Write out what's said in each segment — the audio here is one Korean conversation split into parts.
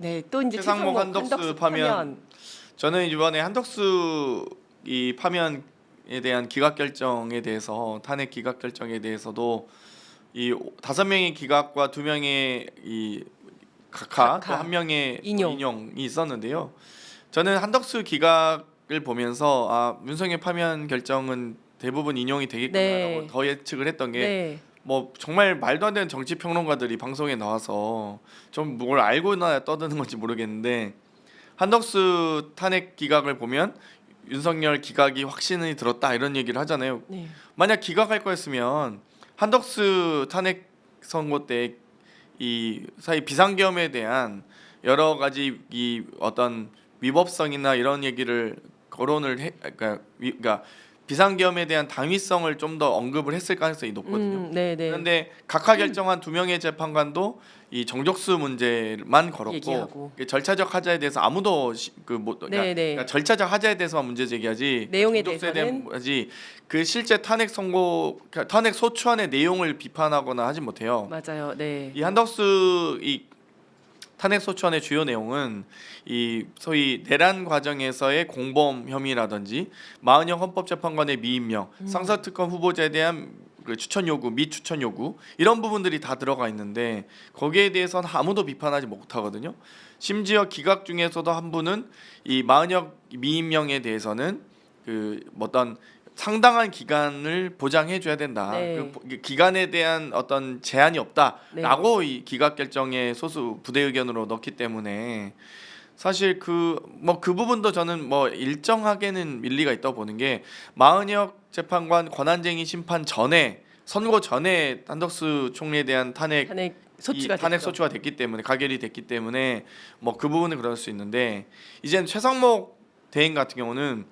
네, 또 이제 최상목 한덕수 파면. 저는 이번에 한덕수 이 파면에 대한 기각 결정에 대해서 탄핵 기각 결정에 대해서도 이 5명의 기각과 2명의 이 각하 또 1명의 인용이 있었는데요. 저는 한덕수 기각을 보면서 윤석열 파면 결정은 대부분 인용이 되겠구나라고 더 예측을 했던 게 뭐 정말 말도 안 되는 정치 평론가들이 방송에 나와서 좀 뭘 알고나 떠드는 건지 모르겠는데 한덕수 탄핵 기각을 보면 윤석열 기각이 확신이 들었다 이런 얘기를 하잖아요. 만약 기각할 거였으면 한덕수 탄핵 선고 때 이 사이 비상계엄에 대한 여러 가지 이 어떤 위법성이나 이런 얘기를 거론을 그러니까 비상계엄에 대한 당위성을 좀 더 언급을 했을 가능성이 높거든요. 그런데 각하 결정한 2명의 재판관도 이 정족수 문제만 걸었고 절차적 하자에 대해서 아무도 그러니까 절차적 하자에 대해서만 문제 제기하지 내용에 대해서는 그 실제 탄핵 선고 탄핵 소추안의 내용을 비판하거나 하지 못해요. 맞아요. 네. 이 한덕수 이 탄핵 소추안의 주요 내용은 이 소위 내란 과정에서의 공범 혐의라든지 마은영 헌법재판관의 미임명, 상서특검 후보자에 대한 그 추천 요구, 미추천 요구 이런 부분들이 다 들어가 있는데 거기에 대해서는 아무도 비판하지 못하거든요. 심지어 기각 중에서도 한 분은 이 마은영 미임명에 대해서는 그 어떤 상당한 기간을 보장해줘야 된다. 그 기간에 대한 어떤 제한이 없다라고 이 기각 결정에 소수 부대 의견으로 넣기 때문에 사실 그 부분도 저는 뭐 일정하게는 일리가 있다고 보는 게 마은혁 재판관 권한쟁의 심판 전에 선고 전에 한덕수 총리에 대한 탄핵 소추가 됐기 때문에 가결이 됐기 때문에 뭐 그 부분은 그럴 수 있는데 이제는 최상목 대행 같은 경우는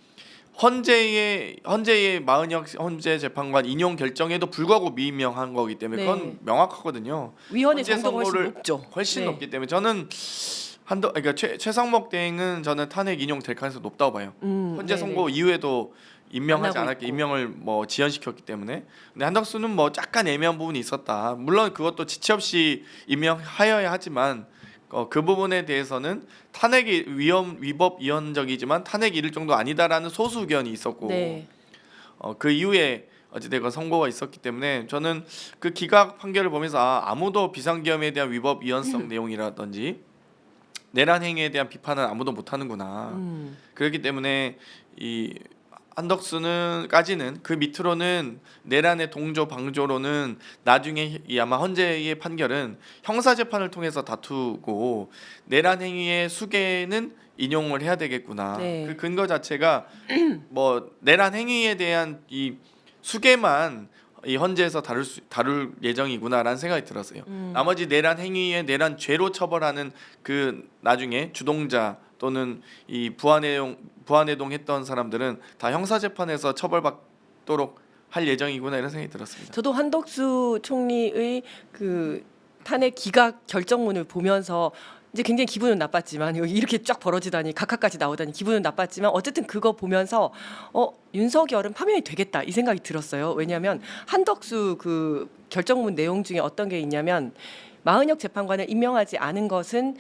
헌재의 마은혁 헌재 재판관 인용 결정에도 불구하고 미임명한 거기 때문에 그건 명확하거든요. 위헌의 정도가 훨씬 높죠. 훨씬 높기 때문에 저는 그러니까 최상목 대행은 저는 탄핵 인용될 가능성이 높다고 봐요. 헌재 선고 이후에도 임명하지 않았기 임명을 뭐 지연시켰기 때문에. 근데 한덕수는 뭐 약간 애매한 부분이 있었다. 물론 그것도 지체 없이 임명하여야 하지만 그 부분에 대해서는 탄핵이 위법 위헌적이지만 탄핵이 이를 정도 아니다라는 소수 의견이 있었고 그 이후에 어찌되건 선고가 있었기 때문에 저는 그 기각 판결을 보면서 아무도 비상계엄에 대한 위법 위헌성 내용이라든지 내란 행위에 대한 비판은 아무도 못하는구나. 그렇기 때문에 이 한덕수는까지는 그 밑으로는 내란의 동조 방조로는 나중에 아마 헌재의 판결은 형사 재판을 통해서 다투고 내란 행위의 수개는 인용을 해야 되겠구나. 그 근거 자체가 뭐 내란 행위에 대한 이 수개만 이 헌재에서 다룰 예정이구나라는 생각이 들었어요. 나머지 내란 행위에 내란 죄로 처벌하는 그 나중에 주동자 또는 이 부안해동 했던 사람들은 다 형사 재판에서 처벌받도록 할 예정이구나 이런 생각이 들었습니다. 저도 한덕수 총리의 그 탄핵 기각 결정문을 보면서 이제 굉장히 기분은 나빴지만 이렇게 쫙 벌어지다니 각하까지 나오다니 기분은 나빴지만 어쨌든 그거 보면서 윤석열은 파면이 되겠다 이 생각이 들었어요. 왜냐하면 한덕수 그 결정문 내용 중에 어떤 게 있냐면 마은혁 재판관을 임명하지 않은 것은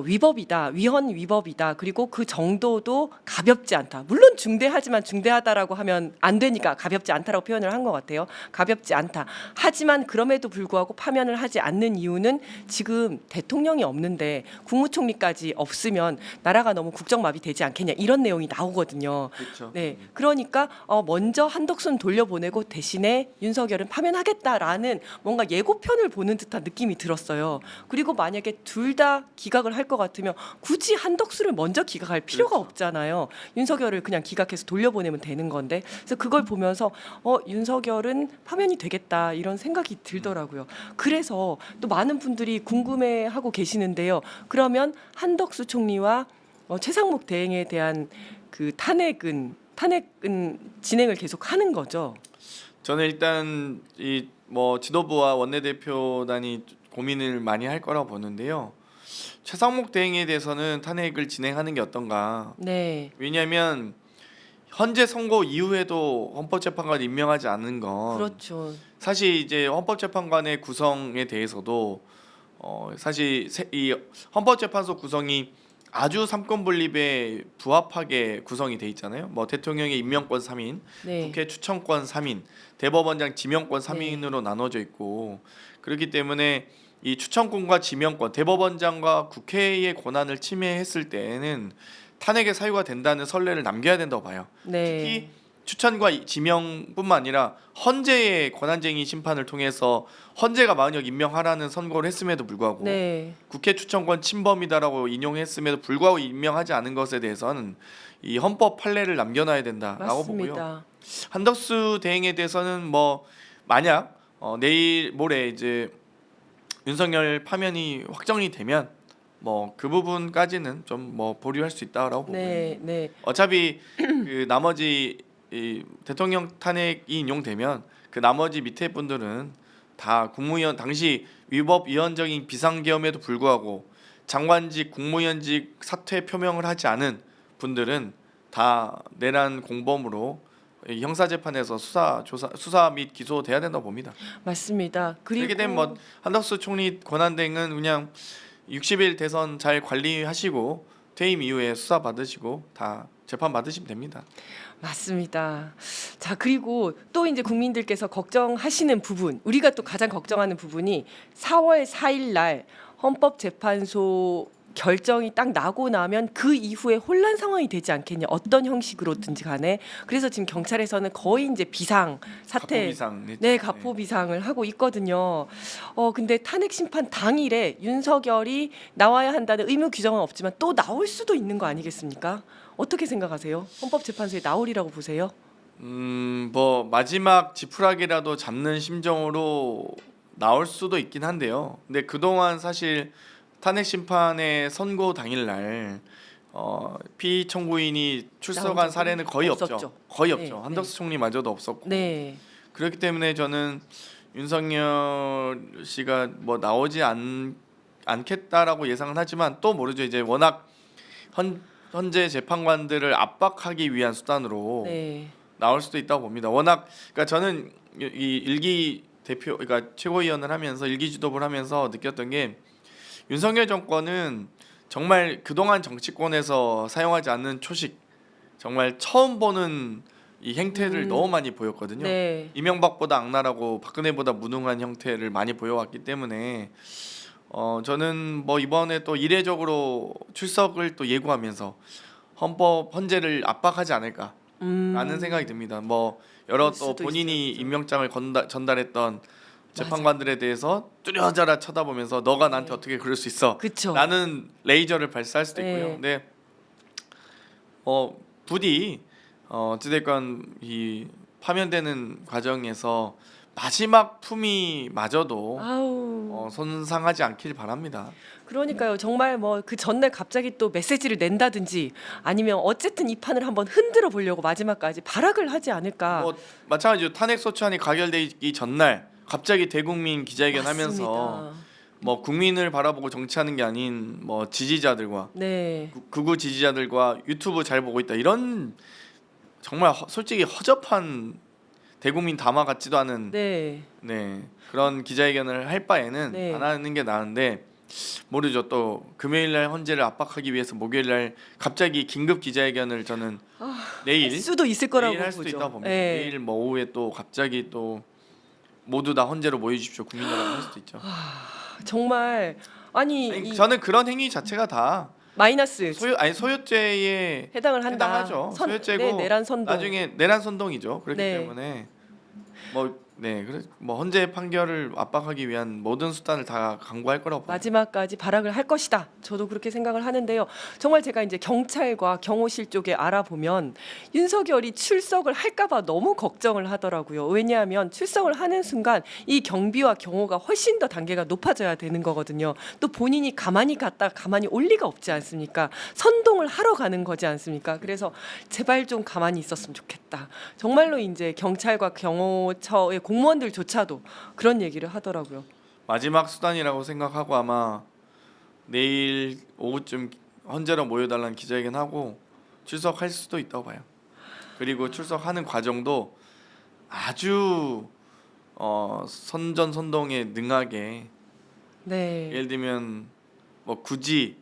위법이다, 위헌 위법이다. 그리고 그 정도도 가볍지 않다. 물론 중대하지만 중대하다라고 하면 안 되니까 가볍지 않다라고 표현을 한 것 같아요. 가볍지 않다. 하지만 그럼에도 불구하고 파면을 하지 않는 이유는 지금 대통령이 없는데 국무총리까지 없으면 나라가 너무 국정마비되지 않겠냐 이런 내용이 나오거든요. 그렇죠. 네, 그러니까 먼저 한덕수는 돌려보내고 대신에 윤석열은 파면하겠다라는 뭔가 예고편을 보는 듯한 느낌이 들었어요. 그리고 만약에 둘 다 기각을 할 것 같으면 굳이 한덕수를 먼저 기각할 필요가 없잖아요. 윤석열을 그냥 기각해서 돌려보내면 되는 건데 그래서 그걸 보면서 윤석열은 파면이 되겠다 이런 생각이 들더라고요. 그래서 또 많은 분들이 궁금해하고 계시는데요. 그러면 한덕수 총리와 최상목 대행에 대한 그 탄핵은 진행을 계속 하는 거죠. 저는 일단 이 뭐 지도부와 원내대표단이 고민을 많이 할 거라고 보는데요. 최상목 대행에 대해서는 탄핵을 진행하는 게 어떤가. 왜냐하면 헌재 선고 이후에도 헌법재판관 임명하지 않은 건 그렇죠. 사실 이제 헌법재판관의 구성에 대해서도 사실 이 헌법재판소 구성이 아주 삼권 분립에 부합하게 구성이 돼 있잖아요. 뭐 대통령의 임명권 3인, 네. 국회 추천권 3인, 대법원장 지명권 네. 3인으로 나눠져 있고 그렇기 때문에 이 추천권과 지명권, 대법원장과 국회의 권한을 침해했을 때에는 탄핵의 사유가 된다는 선례를 남겨야 된다고 봐요. 네. 특히 추천과 지명뿐만 아니라 헌재의 권한쟁의 심판을 통해서 헌재가 만약 임명하라는 선고를 했음에도 불구하고 네. 국회 추천권 침범이다라고 인용했음에도 불구하고 임명하지 않은 것에 대해서는 이 헌법 판례를 남겨놔야 된다라고 보고요. 맞습니다. 한덕수 대행에 대해서는 뭐 만약 내일 모레 이제 윤석열 파면이 확정이 되면 뭐 그 부분까지는 좀 뭐 보류할 수 있다라고 보고요. 네. 네. 어차피 그 나머지 이 대통령 탄핵이 인용되면 그 나머지 밑에 분들은 다 국무위원 당시 위법위헌적인 비상계엄에도 불구하고 장관직 국무위원직 사퇴 표명을 하지 않은 분들은 다 내란 공범으로 이 형사재판에서 수사 및 기소돼야 된다고 봅니다. 맞습니다. 그리고 그렇게 되면 뭐 한덕수 총리 권한대행은 그냥 60일 대선 잘 관리하시고 퇴임 이후에 수사 받으시고 다 재판 받으시면 됩니다. 맞습니다. 자, 그리고 또 이제 국민들께서 걱정하시는 부분, 우리가 또 가장 걱정하는 부분이 4월 4일 날 헌법재판소 결정이 딱 나고 나면 그 이후에 혼란 상황이 되지 않겠냐, 어떤 형식으로든지 간에. 그래서 지금 경찰에서는 거의 이제 비상 사태, 가포비상. 네, 가포 비상을 하고 있거든요. 근데 탄핵 심판 당일에 윤석열이 나와야 한다는 의무 규정은 없지만 또 나올 수도 있는 거 아니겠습니까? 어떻게 생각하세요? 헌법재판소에 나오리라고 보세요? 뭐 마지막 지푸라기라도 잡는 심정으로 나올 수도 있긴 한데요. 근데 그동안 사실 탄핵 심판의 선고 당일날 피의 청구인이 출석한 적은 사례는 거의 없었죠. 없죠. 거의 네, 없죠. 한덕수 총리마저도 없었고. 네. 그렇기 때문에 저는 윤석열 씨가 뭐 나오지 않겠다라고 예상은 하지만 또 모르죠. 이제 워낙 현재 재판관들을 압박하기 위한 수단으로 네. 나올 수도 있다고 봅니다. 워낙 그러니까 저는 이 일기 대표 그러니까 최고위원을 하면서 일기 지도부를 하면서 느꼈던 게 윤석열 정권은 정말 그동안 정치권에서 사용하지 않는 초식 정말 처음 보는 이 행태를 너무 많이 보였거든요. 네. 이명박보다 악랄하고 박근혜보다 무능한 형태를 많이 보여왔기 때문에 저는 뭐 이번에 또 이례적으로 출석을 또 예고하면서 헌재를 압박하지 않을까라는 생각이 듭니다. 뭐 여러 그럴 또 수도 본인이 있어요. 임명장을 전달했던 재판관들에 대해서 뚜려져라 쳐다보면서 너가 나한테 네. 어떻게 그럴 수 있어? 그쵸. 라는 레이저를 발사할 수도 있고요. 네. 근데 부디 어찌됐건 이 파면되는 과정에서 마지막 품위마저도 아우. 손상하지 않길 바랍니다. 그러니까요. 정말 뭐 그 전날 갑자기 또 메시지를 낸다든지 아니면 어쨌든 이 판을 한번 흔들어 보려고 마지막까지 발악을 하지 않을까. 뭐 마찬가지로 탄핵 소추안이 가결되기 전날 갑자기 대국민 기자회견하면서 맞습니다. 뭐 국민을 바라보고 정치하는 게 아닌 뭐 지지자들과 네. 극우 지지자들과 유튜브 잘 보고 있다 이런 정말 솔직히 허접한 대국민 담화 같지도 않은 네. 그런 기자회견을 할 바에는 네. 안 하는 게 나은데 모르죠. 또 금요일날 헌재를 압박하기 위해서 목요일날 갑자기 긴급 기자회견을 저는 내일 할 수도 있을 거라고 내일 할 수도 보죠. 있다고 봅니다. 네. 내일 뭐 오후에 또 갑자기 또 모두 다 헌재로 모여주십시오 국민 여러분 할 수도 있죠. 정말 아니 아니, 이 저는 그런 행위 자체가 다 마이너스 소유죄에 해당을 한다. 해당하죠. 소유죄고 네, 내란 선동. 나중에 내란 선동이죠. 그렇기 네. 때문에 그래 뭐 헌재 판결을 압박하기 위한 모든 수단을 다 강구할 거라고 봅니다. 마지막까지 발악을 할 것이다. 저도 그렇게 생각을 하는데요. 정말 제가 이제 경찰과 경호실 쪽에 알아보면 윤석열이 출석을 할까봐 너무 걱정을 하더라고요. 왜냐하면 출석을 하는 순간 이 경비와 경호가 훨씬 더 단계가 높아져야 되는 거거든요. 또 본인이 가만히 갔다 가만히 올 리가 없지 않습니까? 선동을 하러 가는 거지 않습니까? 그래서 제발 좀 가만히 있었으면 좋겠다. 정말로 이제 경찰과 경호처의 공무원들조차도 그런 얘기를 하더라고요. 마지막 수단이라고 생각하고 아마 내일 오후쯤 헌재로 모여달라는 기자회견하고 출석할 수도 있다고 봐요. 그리고 출석하는 과정도 아주 선전선동에 능하게 네. 예를 들면 뭐 굳이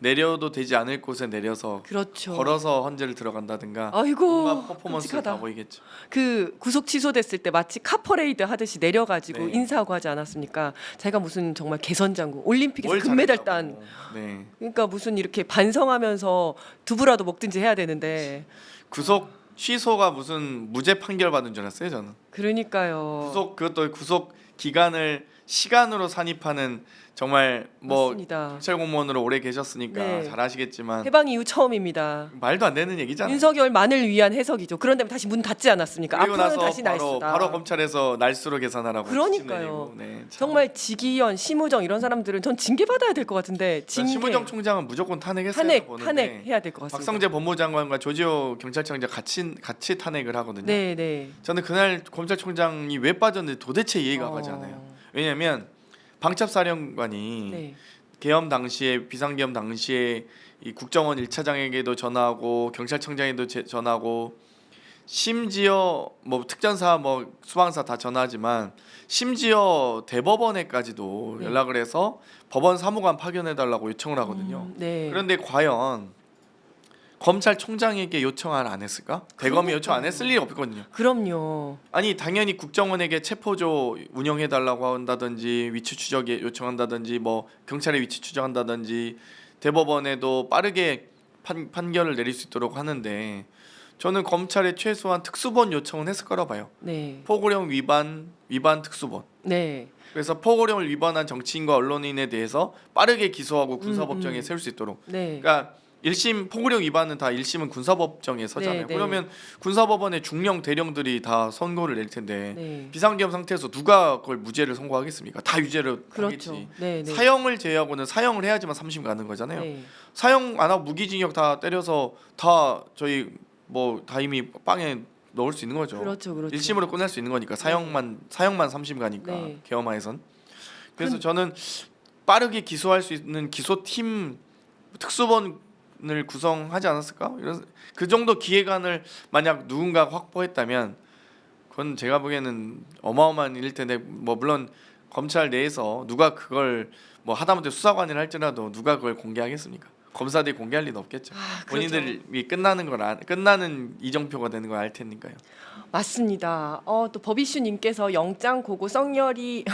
내려도 되지 않을 곳에 내려서 그렇죠. 걸어서 헌재를 들어간다든가 아이고 뭔가 퍼포먼스가 다 끔찍하다. 보이겠죠. 그 구속 취소됐을 때 마치 카퍼레이드 하듯이 내려가지고 네. 인사하고 하지 않았습니까? 자기가 무슨 정말 개선장군, 올림픽에서 뭘 금메달 잘했다고. 딴. 네. 그러니까 무슨 이렇게 반성하면서 두부라도 먹든지 해야 되는데. 구속 취소가 무슨 무죄 판결 받은 줄 알았어요 저는. 그러니까요. 구속 그것도 구속 기간을 시간으로 산입하는 정말 뭐 맞습니다. 경찰 공무원으로 오래 계셨으니까 네. 잘 아시겠지만 해방 이후 처음입니다. 말도 안 되는 얘기잖아요. 윤석열만을 위한 해석이죠. 그런 다음에 다시 문 닫지 않았습니까? 그리고 앞으로는 나서 다시 날수다. 바로 검찰에서 날수로 계산하라고 그러니까요. 지침 내리고. 네, 참. 정말 지기현, 심우정 이런 사람들은 전 징계 받아야 될 것 같은데 전 심우정 총장은 무조건 탄핵했어야 보는데 탄핵해야 될 것 같습니다. 박성재 법무장관과 조지호 경찰청장 같이 탄핵을 하거든요. 네, 네. 저는 그날 검찰총장이 왜 빠졌는지 도대체 이해가 가지 않아요. 왜냐하면 방첩사령관이 네. 계엄 당시에 비상계엄 당시에 이 국정원 1차장에게도 전화하고 경찰청장에도 전화하고 심지어 뭐 특전사 뭐 수방사 다 전화하지만 심지어 대법원에까지도 네. 연락을 해서 법원 사무관 파견해 달라고 요청을 하거든요. 네. 그런데 과연 검찰총장에게 요청을 안 했을까? 대검이 요청 안 했을 리가 없거든요. 그럼요. 아니 당연히 국정원에게 체포조 운영해 달라고 한다든지 위치 추적에 요청한다든지 뭐 경찰에 위치 추적한다든지 대법원에도 빠르게 판결을 내릴 수 있도록 하는데 저는 검찰에 최소한 특수본 요청은 했을 거라 봐요. 네. 포고령 위반 특수본. 네. 그래서 포고령을 위반한 정치인과 언론인에 대해서 빠르게 기소하고 군사법정에 세울 수 있도록. 네. 그러니까 1심 포고령 위반은 다 1심은 군사법정에 서잖아요. 네, 네. 그러면 군사법원의 중령 대령들이 다 선고를 낼 텐데 네. 비상계엄 상태에서 누가 그걸 무죄를 선고하겠습니까? 다 유죄로 그렇죠. 하겠지. 네, 네. 사형을 제외하고는 사형을 해야지만 3심 가는 거잖아요. 네. 사형 안 하고 무기징역 다 때려서 다 저희 뭐 다 이미 빵에 넣을 수 있는 거죠. 그렇죠. 그렇죠. 1심으로 끝낼 수 있는 거니까 사형만 3심 가니까 네. 계엄하에선. 그래서 저는 빠르게 기소할 수 있는 기소팀 특수본을 구성하지 않았을까? 이런 그 정도 기획안을 만약 누군가 확보했다면 그건 제가 보기에는 어마어마한 일일 텐데 뭐 물론 검찰 내에서 누가 그걸 뭐 하다못해 수사관이라 할지라도 누가 그걸 공개하겠습니까? 검사들이 공개할 리는 없겠죠. 그렇죠. 본인들이 끝나는 이정표가 되는 걸 알 테니까요. 맞습니다. 또 법이슈님께서 영장 고고 썩렬이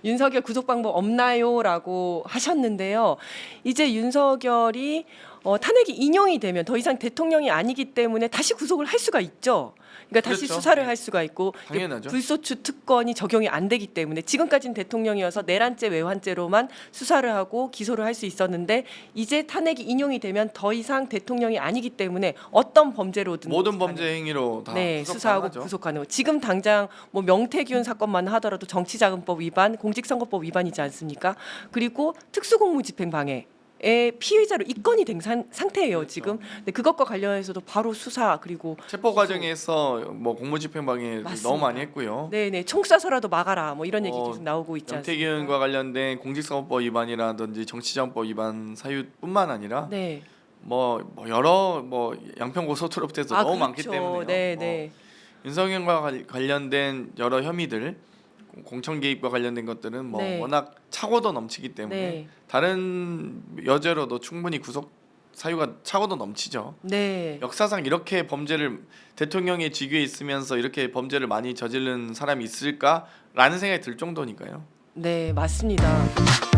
윤석열 구속 방법 없나요?라고 하셨는데요. 이제 윤석열이 탄핵이 인용이 되면 더 이상 대통령이 아니기 때문에 다시 구속을 할 수가 있죠. 그러니까 다시 그렇죠. 수사를 할 수가 있고 당연하죠. 불소추 특권이 적용이 안 되기 때문에 지금까지는 대통령이어서 내란죄 외환죄로만 수사를 하고 기소를 할 수 있었는데 이제 탄핵이 인용이 되면 더 이상 대통령이 아니기 때문에 어떤 범죄로든 모든 범죄 행위로 다 네, 구속 수사하고 가능하죠. 구속하는. 지금 당장 뭐 명태균 사건만 하더라도 정치자금법 위반, 공직선거법 위반이지 않습니까? 그리고 특수공무집행방해. 의 피의자로 입건이 된 상태예요. 그렇죠. 지금. 근데 그것과 관련해서도 바로 수사 그리고 체포 과정에서 뭐 공무집행방해 맞습니다. 너무 많이 했고요. 네네 총 쏴서라도 막아라 뭐 이런 얘기 계속 나오고 있지 않습니까? 명태균과 관련된 공직선거법 위반이라든지 정치자금법 위반 사유뿐만 아니라 네. 뭐 여러 뭐 양평고속도로부터 해서 너무 많기 때문에요. 네네. 윤석열과 관련된 여러 혐의들 공천 개입과 관련된 것들은 뭐 네. 워낙 차고도 넘치기 때문에 네. 다른 여죄로도 충분히 구속 사유가 차고도 넘치죠. 네. 역사상 이렇게 범죄를 대통령의 직위에 있으면서 이렇게 범죄를 많이 저지른 사람이 있을까라는 생각이 들 정도니까요. 네, 맞습니다.